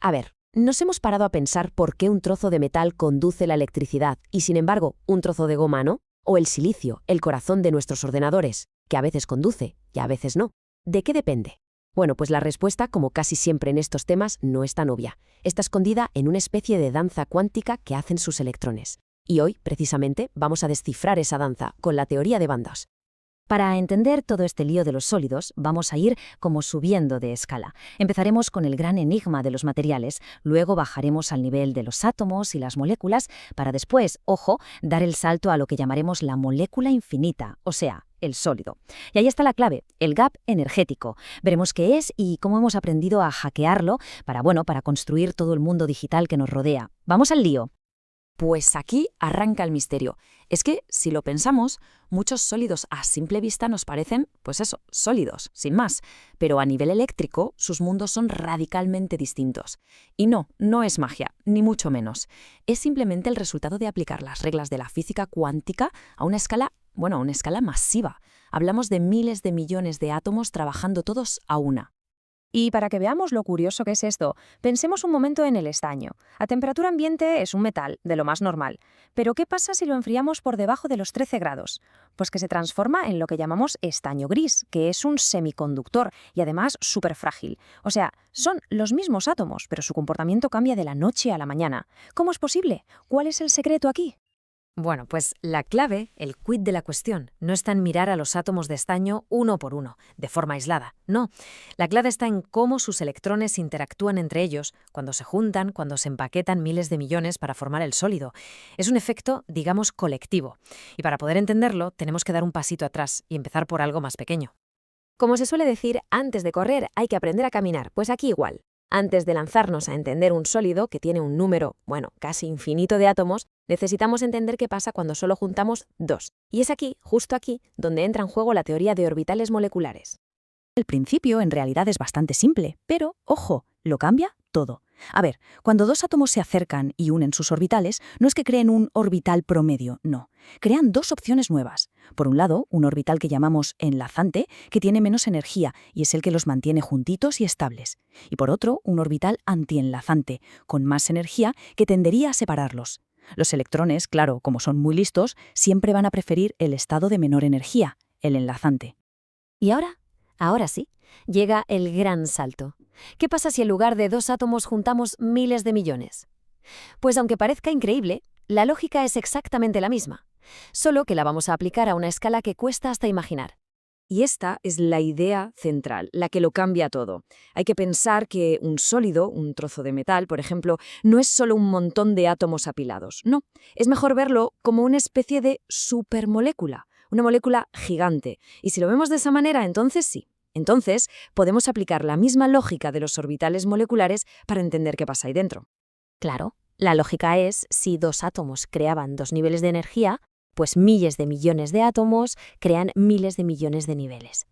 A ver, nos hemos parado a pensar por qué un trozo de metal conduce la electricidad y, sin embargo, un trozo de goma no, o el silicio, el corazón de nuestros ordenadores, que a veces conduce y a veces no. ¿De qué depende? Bueno, pues la respuesta, como casi siempre en estos temas, no es tan obvia. Está escondida en una especie de danza cuántica que hacen sus electrones. Y hoy, precisamente, vamos a descifrar esa danza con la teoría de bandas. Para entender todo este lío de los sólidos, vamos a ir como subiendo de escala. Empezaremos con el gran enigma de los materiales, luego bajaremos al nivel de los átomos y las moléculas, para después, ojo, dar el salto a lo que llamaremos la molécula infinita, o sea, el sólido. Y ahí está la clave, el gap energético. Veremos qué es y cómo hemos aprendido a hackearlo para construir todo el mundo digital que nos rodea. ¡Vamos al lío! Pues aquí arranca el misterio. Es que, si lo pensamos, muchos sólidos a simple vista nos parecen, pues eso, sólidos, sin más. Pero a nivel eléctrico, sus mundos son radicalmente distintos. Y no es magia, ni mucho menos. Es simplemente el resultado de aplicar las reglas de la física cuántica a una escala masiva. Hablamos de miles de millones de átomos trabajando todos a una. Y para que veamos lo curioso que es esto, pensemos un momento en el estaño. A temperatura ambiente es un metal, de lo más normal. Pero ¿qué pasa si lo enfriamos por debajo de los 13 grados? Pues que se transforma en lo que llamamos estaño gris, que es un semiconductor y además súper frágil. O sea, son los mismos átomos, pero su comportamiento cambia de la noche a la mañana. ¿Cómo es posible? ¿Cuál es el secreto aquí? Bueno, pues la clave, el quid de la cuestión, no está en mirar a los átomos de estaño uno por uno, de forma aislada. No, la clave está en cómo sus electrones interactúan entre ellos cuando se juntan, cuando se empaquetan miles de millones para formar el sólido. Es un efecto, digamos, colectivo. Y para poder entenderlo, tenemos que dar un pasito atrás y empezar por algo más pequeño. Como se suele decir, antes de correr hay que aprender a caminar, pues aquí igual. Antes de lanzarnos a entender un sólido que tiene un número, casi infinito de átomos, necesitamos entender qué pasa cuando solo juntamos dos. Y es aquí, justo aquí, donde entra en juego la teoría de orbitales moleculares. El principio en realidad es bastante simple, pero, ojo, lo cambia todo. A ver, cuando dos átomos se acercan y unen sus orbitales, no es que creen un orbital promedio, no. Crean dos opciones nuevas. Por un lado, un orbital que llamamos enlazante, que tiene menos energía y es el que los mantiene juntitos y estables. Y por otro, un orbital antienlazante, con más energía, que tendería a separarlos. Los electrones, claro, como son muy listos, siempre van a preferir el estado de menor energía, el enlazante. ¿Y ahora? Ahora sí, llega el gran salto. ¿Qué pasa si en lugar de dos átomos juntamos miles de millones? Pues aunque parezca increíble, la lógica es exactamente la misma, solo que la vamos a aplicar a una escala que cuesta hasta imaginar. Y esta es la idea central, la que lo cambia todo. Hay que pensar que un sólido, un trozo de metal, por ejemplo, no es solo un montón de átomos apilados. No, es mejor verlo como una especie de supermolécula, una molécula gigante. Y si lo vemos de esa manera, entonces sí. Entonces, podemos aplicar la misma lógica de los orbitales moleculares para entender qué pasa ahí dentro. Claro, la lógica es, si dos átomos creaban dos niveles de energía, pues miles de millones de átomos crean miles de millones de niveles.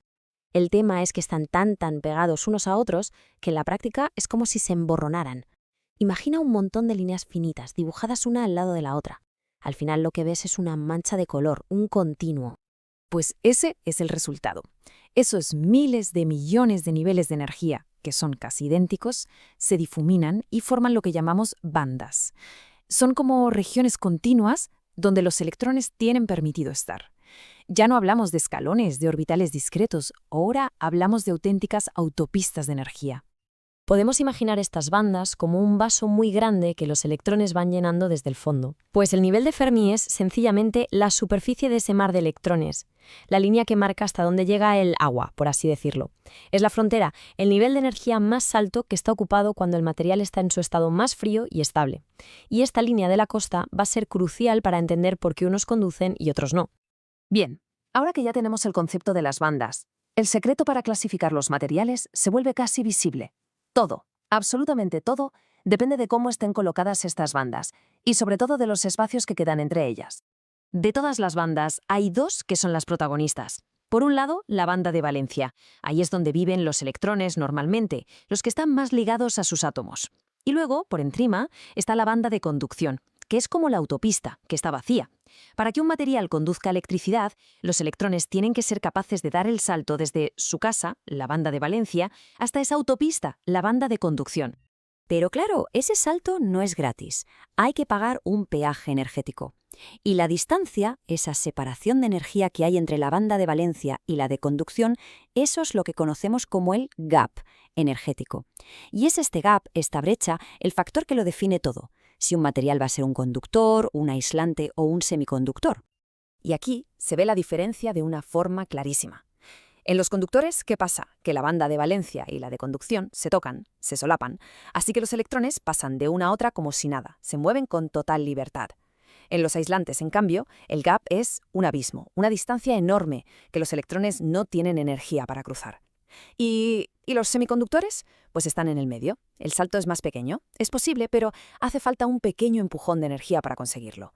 El tema es que están tan pegados unos a otros que en la práctica es como si se emborronaran. Imagina un montón de líneas finitas dibujadas una al lado de la otra. Al final lo que ves es una mancha de color, un continuo. Pues ese es el resultado. Esos miles de millones de niveles de energía, que son casi idénticos, se difuminan y forman lo que llamamos bandas. Son como regiones continuas donde los electrones tienen permitido estar. Ya no hablamos de escalones, de orbitales discretos, ahora hablamos de auténticas autopistas de energía. Podemos imaginar estas bandas como un vaso muy grande que los electrones van llenando desde el fondo. Pues el nivel de Fermi es, sencillamente, la superficie de ese mar de electrones, la línea que marca hasta dónde llega el agua, por así decirlo. Es la frontera, el nivel de energía más alto que está ocupado cuando el material está en su estado más frío y estable. Y esta línea de la costa va a ser crucial para entender por qué unos conducen y otros no. Bien, ahora que ya tenemos el concepto de las bandas, el secreto para clasificar los materiales se vuelve casi visible. Todo, absolutamente todo, depende de cómo estén colocadas estas bandas y sobre todo de los espacios que quedan entre ellas. De todas las bandas, hay dos que son las protagonistas. Por un lado, la banda de valencia. Ahí es donde viven los electrones normalmente, los que están más ligados a sus átomos. Y luego, por encima, está la banda de conducción, que es como la autopista, que está vacía. Para que un material conduzca electricidad, los electrones tienen que ser capaces de dar el salto desde su casa, la banda de valencia, hasta esa autopista, la banda de conducción. Pero claro, ese salto no es gratis. Hay que pagar un peaje energético. Y la distancia, esa separación de energía que hay entre la banda de valencia y la de conducción, eso es lo que conocemos como el gap energético. Y es este gap, esta brecha, el factor que lo define todo. Si un material va a ser un conductor, un aislante o un semiconductor. Y aquí se ve la diferencia de una forma clarísima. En los conductores, ¿qué pasa? Que la banda de valencia y la de conducción se tocan, se solapan, así que los electrones pasan de una a otra como si nada, se mueven con total libertad. En los aislantes, en cambio, el gap es un abismo, una distancia enorme que los electrones no tienen energía para cruzar. ¿Y los semiconductores? Pues están en el medio. El salto es más pequeño. Es posible, pero hace falta un pequeño empujón de energía para conseguirlo.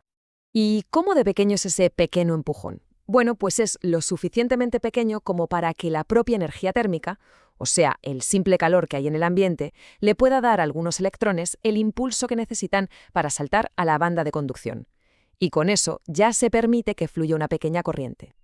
¿Y cómo de pequeño es ese pequeño empujón? Bueno, pues es lo suficientemente pequeño como para que la propia energía térmica, o sea, el simple calor que hay en el ambiente, le pueda dar a algunos electrones el impulso que necesitan para saltar a la banda de conducción. Y con eso ya se permite que fluya una pequeña corriente.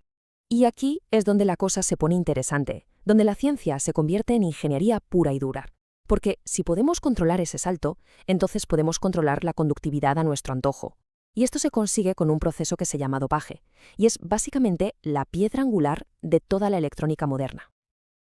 Y aquí es donde la cosa se pone interesante, donde la ciencia se convierte en ingeniería pura y dura. Porque si podemos controlar ese salto, entonces podemos controlar la conductividad a nuestro antojo. Y esto se consigue con un proceso que se llama dopaje, y es básicamente la piedra angular de toda la electrónica moderna.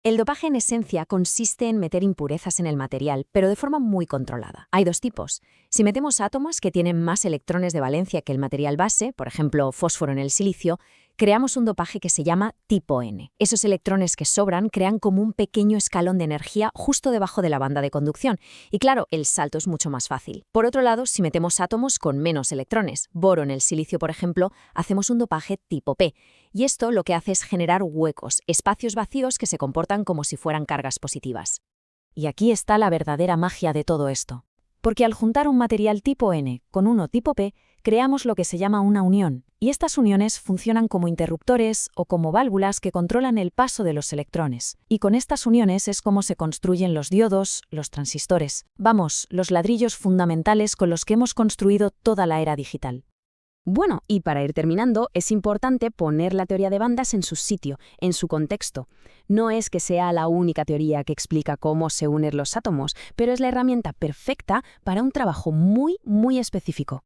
El dopaje en esencia consiste en meter impurezas en el material, pero de forma muy controlada. Hay dos tipos. Si metemos átomos que tienen más electrones de valencia que el material base, por ejemplo, fósforo en el silicio, creamos un dopaje que se llama tipo N. Esos electrones que sobran crean como un pequeño escalón de energía justo debajo de la banda de conducción. Y claro, el salto es mucho más fácil. Por otro lado, si metemos átomos con menos electrones, boro en el silicio, por ejemplo, hacemos un dopaje tipo P. Y esto lo que hace es generar huecos, espacios vacíos que se comportan como si fueran cargas positivas. Y aquí está la verdadera magia de todo esto. Porque al juntar un material tipo N con uno tipo P, creamos lo que se llama una unión, y estas uniones funcionan como interruptores o como válvulas que controlan el paso de los electrones. Y con estas uniones es como se construyen los diodos, los transistores, vamos, los ladrillos fundamentales con los que hemos construido toda la era digital. Bueno, y para ir terminando, es importante poner la teoría de bandas en su sitio, en su contexto. No es que sea la única teoría que explica cómo se unen los átomos, pero es la herramienta perfecta para un trabajo muy específico.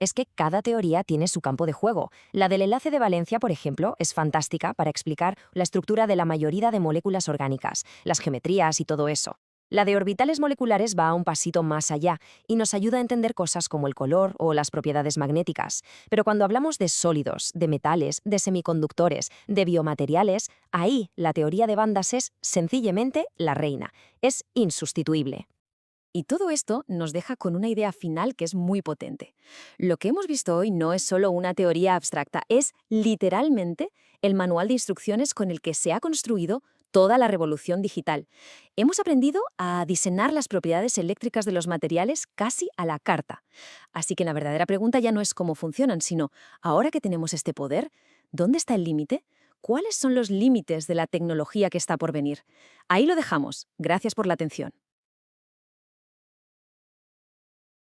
Es que cada teoría tiene su campo de juego. La del enlace de valencia, por ejemplo, es fantástica para explicar la estructura de la mayoría de moléculas orgánicas, las geometrías y todo eso. La de orbitales moleculares va un pasito más allá y nos ayuda a entender cosas como el color o las propiedades magnéticas. Pero cuando hablamos de sólidos, de metales, de semiconductores, de biomateriales, ahí la teoría de bandas es sencillamente la reina. Es insustituible. Y todo esto nos deja con una idea final que es muy potente. Lo que hemos visto hoy no es solo una teoría abstracta, es literalmente el manual de instrucciones con el que se ha construido toda la revolución digital. Hemos aprendido a diseñar las propiedades eléctricas de los materiales casi a la carta. Así que la verdadera pregunta ya no es cómo funcionan, sino, ahora que tenemos este poder, ¿dónde está el límite? ¿Cuáles son los límites de la tecnología que está por venir? Ahí lo dejamos. Gracias por la atención.